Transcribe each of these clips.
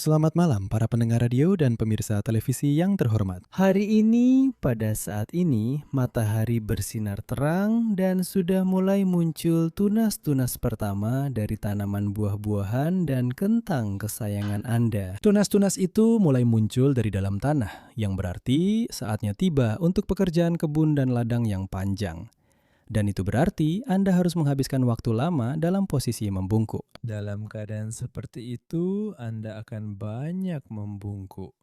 Selamat malam para pendengar radio dan pemirsa televisi yang terhormat. Hari ini, pada saat ini, matahari bersinar terang dan sudah mulai muncul tunas-tunas pertama dari tanaman buah-buahan dan kentang kesayangan Anda. Tunas-tunas itu mulai muncul dari dalam tanah, yang berarti saatnya tiba untuk pekerjaan kebun dan ladang yang panjang. Dan itu berarti Anda harus menghabiskan waktu lama dalam posisi membungkuk. Dalam keadaan seperti itu, Anda akan banyak membungkuk.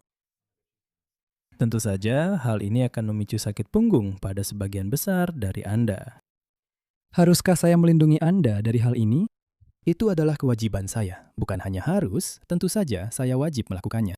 Tentu saja hal ini akan memicu sakit punggung pada sebagian besar dari Anda. Haruskah saya melindungi Anda dari hal ini? Itu adalah kewajiban saya. Bukan hanya harus, tentu saja saya wajib melakukannya.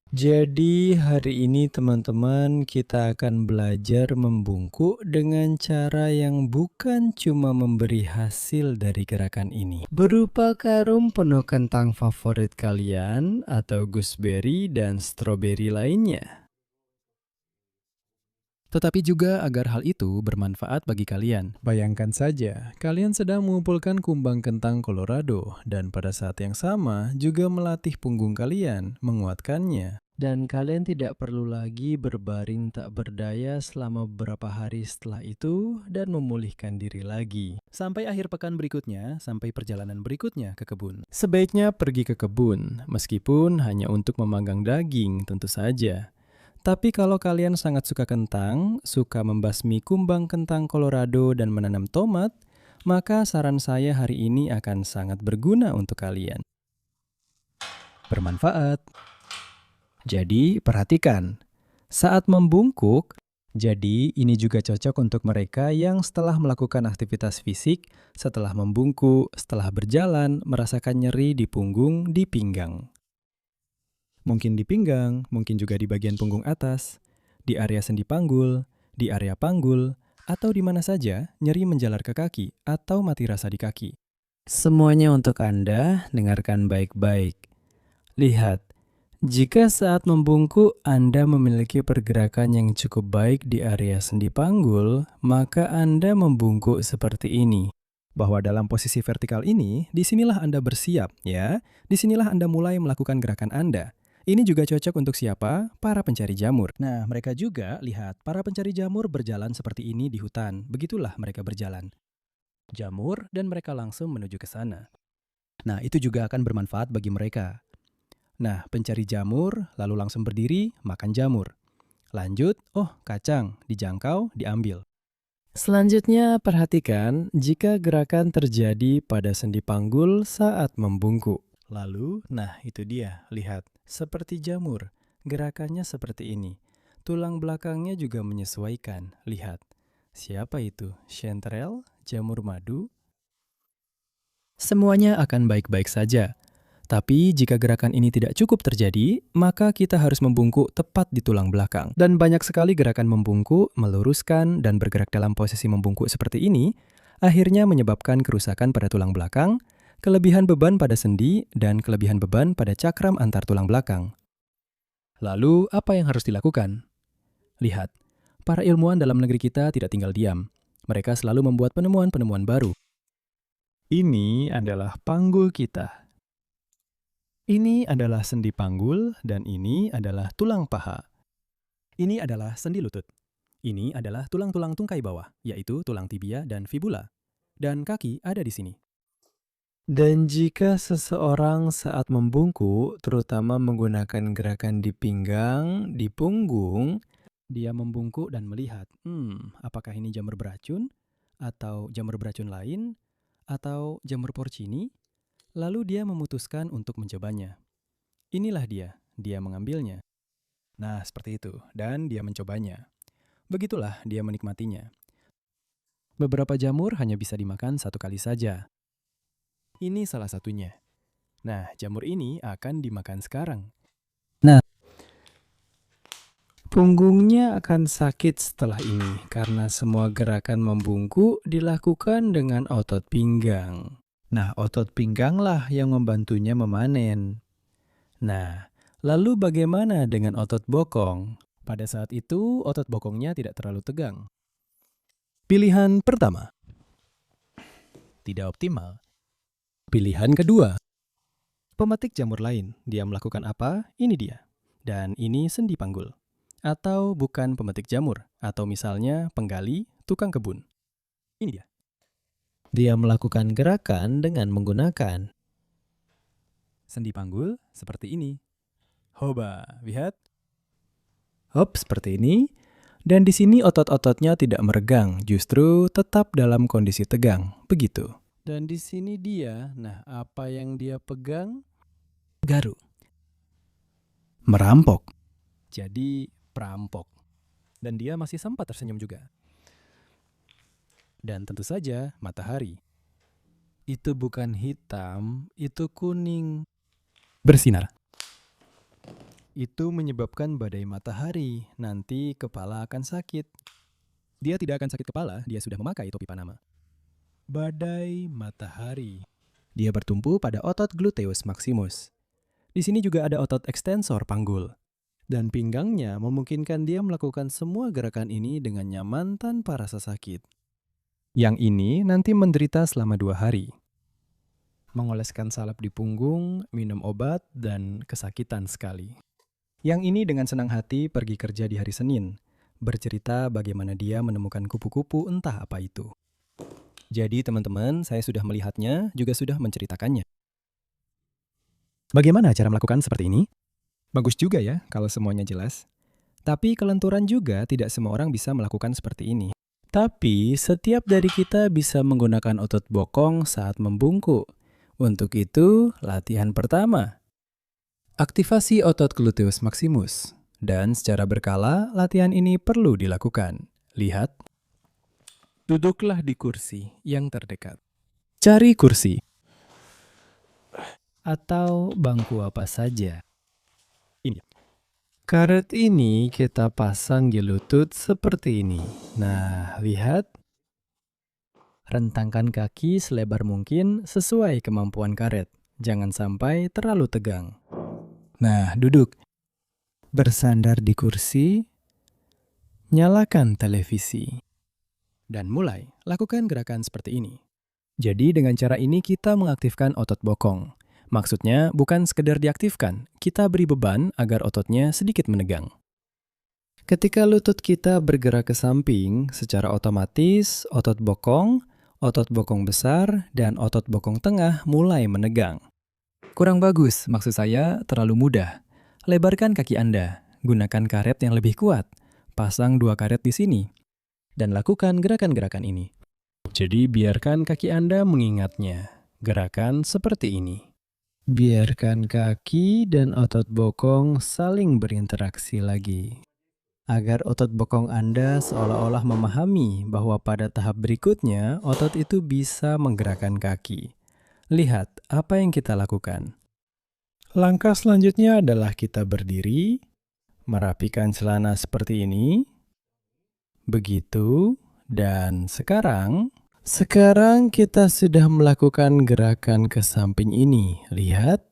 Jadi hari ini teman-teman kita akan belajar membungkuk dengan cara yang bukan cuma memberi hasil dari gerakan ini. Berupa karung penuh kentang favorit kalian atau gooseberry dan stroberi lainnya. Tetapi juga agar hal itu bermanfaat bagi kalian. Bayangkan saja, kalian sedang mengumpulkan kumbang kentang Colorado dan pada saat yang sama juga melatih punggung kalian, menguatkannya. Dan kalian tidak perlu lagi berbaring tak berdaya selama beberapa hari setelah itu dan memulihkan diri lagi. Sampai akhir pekan berikutnya, sampai perjalanan berikutnya ke kebun. Sebaiknya pergi ke kebun, meskipun hanya untuk memanggang daging tentu saja. Tapi kalau kalian sangat suka kentang, suka membasmi kumbang kentang Colorado dan menanam tomat, maka saran saya hari ini akan sangat berguna untuk kalian. Bermanfaat. Jadi, perhatikan. Saat membungkuk, jadi ini juga cocok untuk mereka yang setelah melakukan aktivitas fisik, setelah membungkuk, setelah berjalan, merasakan nyeri di punggung, di pinggang. Mungkin di pinggang, mungkin juga di bagian punggung atas, di area sendi panggul, di area panggul, atau di mana saja nyeri menjalar ke kaki atau mati rasa di kaki. Semuanya untuk Anda, dengarkan baik-baik. Lihat, jika saat membungkuk Anda memiliki pergerakan yang cukup baik di area sendi panggul, maka Anda membungkuk seperti ini. Bahwa dalam posisi vertikal ini, disinilah Anda bersiap, ya. Disinilah Anda mulai melakukan gerakan Anda. Ini juga cocok untuk siapa? Para pencari jamur. Nah, mereka juga, lihat, para pencari jamur berjalan seperti ini di hutan. Begitulah mereka berjalan. Jamur, dan mereka langsung menuju ke sana. Nah, itu juga akan bermanfaat bagi mereka. Nah, pencari jamur, lalu langsung berdiri, makan jamur. Lanjut, oh kacang, dijangkau, diambil. Selanjutnya, perhatikan jika gerakan terjadi pada sendi panggul saat membungkuk. Lalu, nah itu dia, lihat, seperti jamur, gerakannya seperti ini. Tulang belakangnya juga menyesuaikan, lihat. Siapa itu? Chanterelle? Jamur madu? Semuanya akan baik-baik saja. Tapi jika gerakan ini tidak cukup terjadi, maka kita harus membungkuk tepat di tulang belakang. Dan banyak sekali gerakan membungkuk, meluruskan, dan bergerak dalam posisi membungkuk seperti ini, akhirnya menyebabkan kerusakan pada tulang belakang, kelebihan beban pada sendi, dan kelebihan beban pada cakram antar tulang belakang. Lalu, apa yang harus dilakukan? Lihat, para ilmuwan dalam negeri kita tidak tinggal diam. Mereka selalu membuat penemuan-penemuan baru. Ini adalah panggul kita. Ini adalah sendi panggul, dan ini adalah tulang paha. Ini adalah sendi lutut. Ini adalah tulang-tulang tungkai bawah, yaitu tulang tibia dan fibula. Dan kaki ada di sini. Dan jika seseorang saat membungkuk, terutama menggunakan gerakan di pinggang, di punggung, Dia membungkuk dan melihat, apakah ini jamur beracun, atau jamur beracun lain, atau jamur porcini? Lalu dia memutuskan untuk mencobanya. Inilah dia mengambilnya. Nah, seperti itu, dan dia mencobanya. Begitulah dia menikmatinya. Beberapa jamur hanya bisa dimakan satu kali saja. Ini salah satunya. Nah, jamur ini akan dimakan sekarang. punggungnya akan sakit setelah ini karena semua gerakan membungkuk dilakukan dengan otot pinggang. Nah, otot pingganglah yang membantunya memanen. Nah, lalu bagaimana dengan otot bokong? Pada saat itu, otot bokongnya tidak terlalu tegang. Pilihan pertama, tidak optimal. Pilihan kedua, Pemetik jamur lain, dia melakukan apa? Ini dia. Dan ini sendi panggul. Atau bukan pemetik jamur, atau misalnya penggali, tukang kebun. Ini dia. Dia melakukan gerakan dengan menggunakan. Sendi panggul seperti ini. Hoba, lihat. Hop, seperti ini. Dan di sini otot-ototnya tidak meregang, justru tetap dalam kondisi tegang. Begitu. Dan di sini dia, nah apa yang dia pegang? Garu. Merampok. Jadi perampok. Dan dia masih sempat tersenyum juga. Dan tentu saja matahari. Itu bukan hitam, itu kuning. Bersinar. Itu menyebabkan badai matahari. Nanti kepala akan sakit. Dia tidak akan sakit kepala, dia sudah memakai topi Panama. Badai matahari. Dia bertumpu pada otot gluteus maximus. Di sini juga ada otot ekstensor panggul. Dan pinggangnya memungkinkan dia melakukan semua gerakan ini dengan nyaman tanpa rasa sakit. Yang ini nanti menderita selama 2 hari. Mengoleskan salep di punggung, minum obat, dan kesakitan sekali. Yang ini dengan senang hati pergi kerja di hari Senin, bercerita bagaimana dia menemukan kupu-kupu entah apa itu. Jadi teman-teman, saya sudah melihatnya, juga sudah menceritakannya. Bagaimana cara melakukan seperti ini? Bagus juga ya kalau semuanya jelas. Tapi kelenturan juga tidak semua orang bisa melakukan seperti ini. Tapi setiap dari kita bisa menggunakan otot bokong saat membungkuk. Untuk itu, latihan pertama. Aktivasi otot gluteus maximus. Dan secara berkala, latihan ini perlu dilakukan. Lihat. Duduklah di kursi yang terdekat. Cari kursi. Atau bangku apa saja. Ini. Karet ini kita pasang di lutut seperti ini. Nah, lihat. Rentangkan kaki selebar mungkin sesuai kemampuan karet. Jangan sampai terlalu tegang. Nah, duduk. Bersandar di kursi. Nyalakan televisi. Dan mulai, lakukan gerakan seperti ini. Jadi dengan cara ini kita mengaktifkan otot bokong. Maksudnya bukan sekedar diaktifkan, kita beri beban agar ototnya sedikit menegang. Ketika lutut kita bergerak ke samping, secara otomatis otot bokong besar, dan otot bokong tengah mulai menegang. Kurang bagus, maksud saya terlalu mudah. Lebarkan kaki Anda, gunakan karet yang lebih kuat, pasang 2 karet di sini, dan lakukan gerakan-gerakan ini. Jadi biarkan kaki Anda mengingatnya, gerakan seperti ini. Biarkan kaki dan otot bokong saling berinteraksi lagi. Agar otot bokong Anda seolah-olah memahami bahwa pada tahap berikutnya otot itu bisa menggerakkan kaki. Lihat apa yang kita lakukan. Langkah selanjutnya adalah kita berdiri, merapikan celana seperti ini. Begitu, dan sekarang kita sudah melakukan gerakan ke samping ini. Lihat.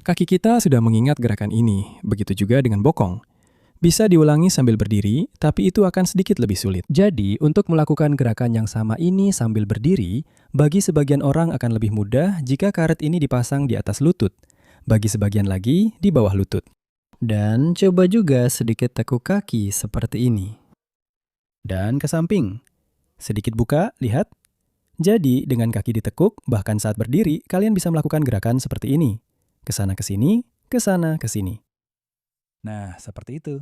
Kaki kita sudah mengingat gerakan ini, begitu juga dengan bokong. Bisa diulangi sambil berdiri, tapi itu akan sedikit lebih sulit. Jadi, untuk melakukan gerakan yang sama ini sambil berdiri, bagi sebagian orang akan lebih mudah jika karet ini dipasang di atas lutut, bagi sebagian lagi di bawah lutut. Dan coba juga sedikit tekuk kaki seperti ini. Dan ke samping. Sedikit buka, lihat. Jadi, dengan kaki ditekuk, bahkan saat berdiri, kalian bisa melakukan gerakan seperti ini. Kesana ke sini, kesana ke sini. Nah, seperti itu.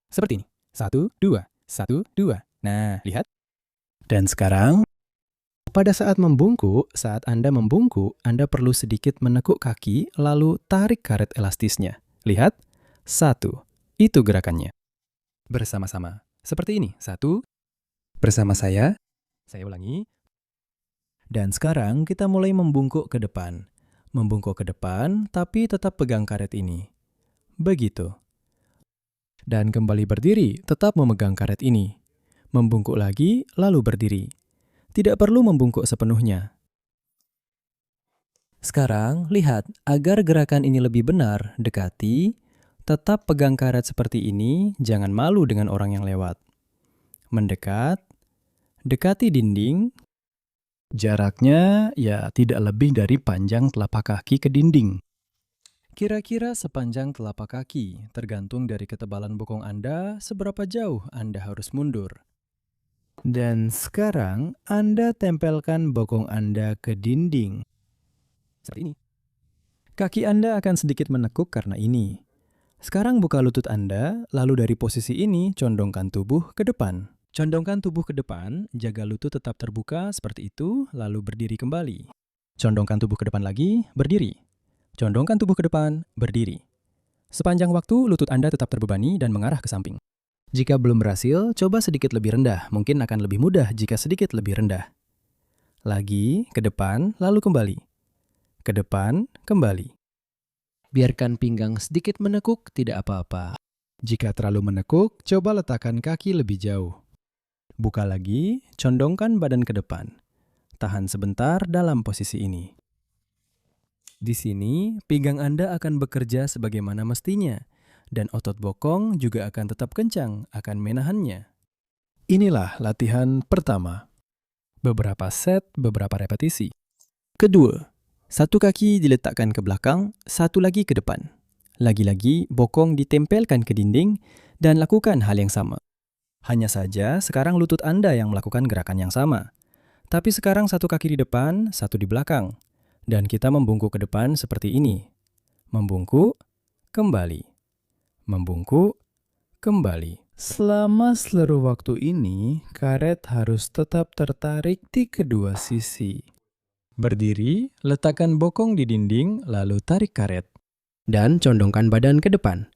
Seperti ini. 1, 2, 1, 2. Nah, lihat. Dan sekarang, pada saat Anda membungkuk, Anda perlu sedikit menekuk kaki, lalu tarik karet elastisnya. Lihat. 1. Itu gerakannya. Bersama-sama. Seperti ini. 1. Bersama saya ulangi. Dan sekarang kita mulai membungkuk ke depan. Membungkuk ke depan, tapi tetap pegang karet ini. Begitu. Dan kembali berdiri, tetap memegang karet ini. Membungkuk lagi, lalu berdiri. Tidak perlu membungkuk sepenuhnya. Sekarang, lihat, agar gerakan ini lebih benar, dekati, tetap pegang karet seperti ini, jangan malu dengan orang yang lewat. Mendekat, dekati dinding, Jaraknya ya tidak lebih dari panjang telapak kaki ke dinding. Kira-kira sepanjang telapak kaki, tergantung dari ketebalan bokong Anda, seberapa jauh Anda harus mundur. Dan sekarang Anda tempelkan bokong Anda ke dinding. Seperti ini. Kaki Anda akan sedikit menekuk karena ini. Sekarang buka lutut Anda, lalu dari posisi ini condongkan tubuh ke depan. Condongkan tubuh ke depan, jaga lutut tetap terbuka seperti itu, lalu berdiri kembali. Condongkan tubuh ke depan lagi, berdiri. Condongkan tubuh ke depan, berdiri. Sepanjang waktu, lutut Anda tetap terbebani dan mengarah ke samping. Jika belum berhasil, coba sedikit lebih rendah. Mungkin akan lebih mudah jika sedikit lebih rendah. Lagi, ke depan, lalu kembali. Ke depan, kembali. Biarkan pinggang sedikit menekuk, tidak apa-apa. Jika terlalu menekuk, coba letakkan kaki lebih jauh. Buka lagi, condongkan badan ke depan. Tahan sebentar dalam posisi ini. Di sini, pinggang Anda akan bekerja sebagaimana mestinya, dan otot bokong juga akan tetap kencang akan menahannya. Inilah latihan pertama. Beberapa set, beberapa repetisi. Kedua, satu kaki diletakkan ke belakang, satu lagi ke depan. Lagi-lagi, bokong ditempelkan ke dinding dan lakukan hal yang sama. Hanya saja, sekarang lutut Anda yang melakukan gerakan yang sama. Tapi sekarang satu kaki di depan, satu di belakang. Dan kita membungkuk ke depan seperti ini. Membungkuk, kembali. Membungkuk, kembali. Selama seluruh waktu ini, karet harus tetap tertarik di kedua sisi. Berdiri, letakkan bokong di dinding, lalu tarik karet. Dan condongkan badan ke depan.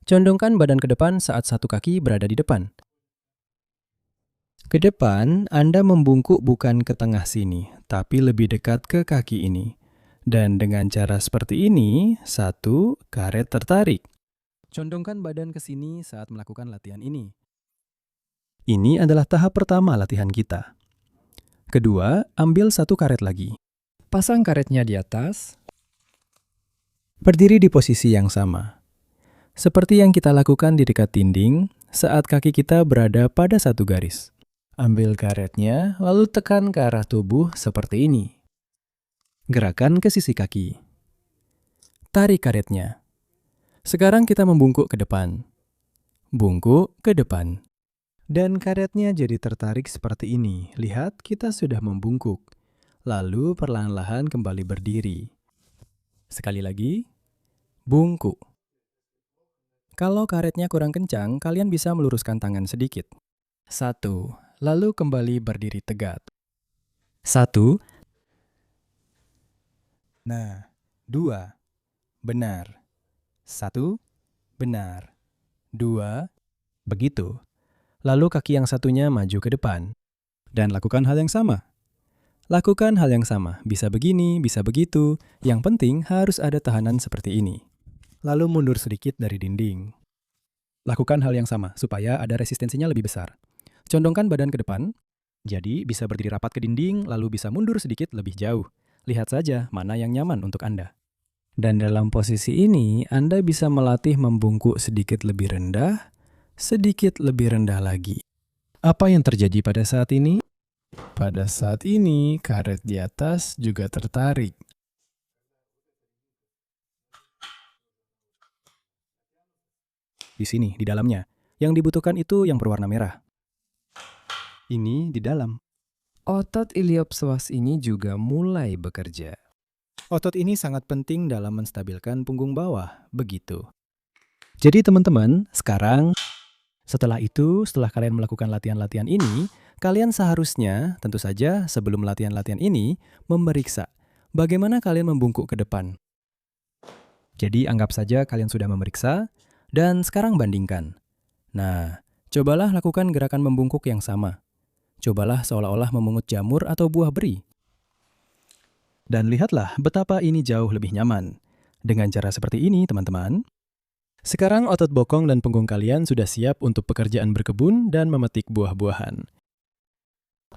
Condongkan badan ke depan saat satu kaki berada di depan. Ke depan, Anda membungkuk bukan ke tengah sini, tapi lebih dekat ke kaki ini. Dan dengan cara seperti ini, satu, karet tertarik. Condongkan badan ke sini saat melakukan latihan ini. Ini adalah tahap pertama latihan kita. Kedua, ambil satu karet lagi. Pasang karetnya di atas. Berdiri di posisi yang sama. Seperti yang kita lakukan di dekat dinding saat kaki kita berada pada satu garis. Ambil karetnya, lalu tekan ke arah tubuh seperti ini. Gerakan ke sisi kaki. Tarik karetnya. Sekarang kita membungkuk ke depan. Bungkuk ke depan. Dan karetnya jadi tertarik seperti ini. Lihat, kita sudah membungkuk. Lalu perlahan-lahan kembali berdiri. Sekali lagi, bungkuk. Kalau karetnya kurang kencang, kalian bisa meluruskan tangan sedikit. 1. Lalu kembali berdiri tegak. 1. Nah, 2. Benar. 1. Benar. 2. Begitu. Lalu kaki yang satunya maju ke depan. Dan lakukan hal yang sama. Lakukan hal yang sama. Bisa begini, bisa begitu. Yang penting harus ada tahanan seperti ini. Lalu mundur sedikit dari dinding. Lakukan hal yang sama supaya ada resistensinya lebih besar. Condongkan badan ke depan, jadi bisa berdiri rapat ke dinding, lalu bisa mundur sedikit lebih jauh. Lihat saja mana yang nyaman untuk Anda. Dan dalam posisi ini, Anda bisa melatih membungkuk sedikit lebih rendah lagi. Apa yang terjadi pada saat ini? Pada saat ini, karet di atas juga tertarik. Di sini, di dalamnya. Yang dibutuhkan itu yang berwarna merah. Ini di dalam. Otot iliopsoas ini juga mulai bekerja. Otot ini sangat penting dalam menstabilkan punggung bawah, begitu. Jadi teman-teman, sekarang setelah kalian melakukan latihan-latihan ini, kalian seharusnya, tentu saja sebelum latihan-latihan ini, memeriksa bagaimana kalian membungkuk ke depan. Jadi anggap saja kalian sudah memeriksa, dan sekarang bandingkan. Nah, cobalah lakukan gerakan membungkuk yang sama. Cobalah seolah-olah memungut jamur atau buah beri. Dan lihatlah betapa ini jauh lebih nyaman. Dengan cara seperti ini, teman-teman. Sekarang otot bokong dan punggung kalian sudah siap untuk pekerjaan berkebun dan memetik buah-buahan.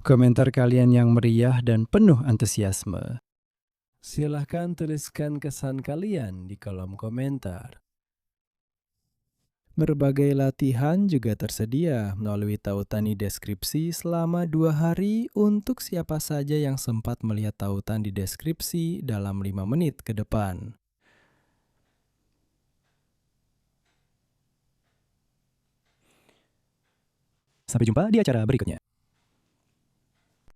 Komentar kalian yang meriah dan penuh antusiasme. Silahkan tuliskan kesan kalian di kolom komentar. Berbagai latihan juga tersedia melalui tautan di deskripsi selama 2 hari untuk siapa saja yang sempat melihat tautan di deskripsi dalam 5 menit ke depan. Sampai jumpa di acara berikutnya.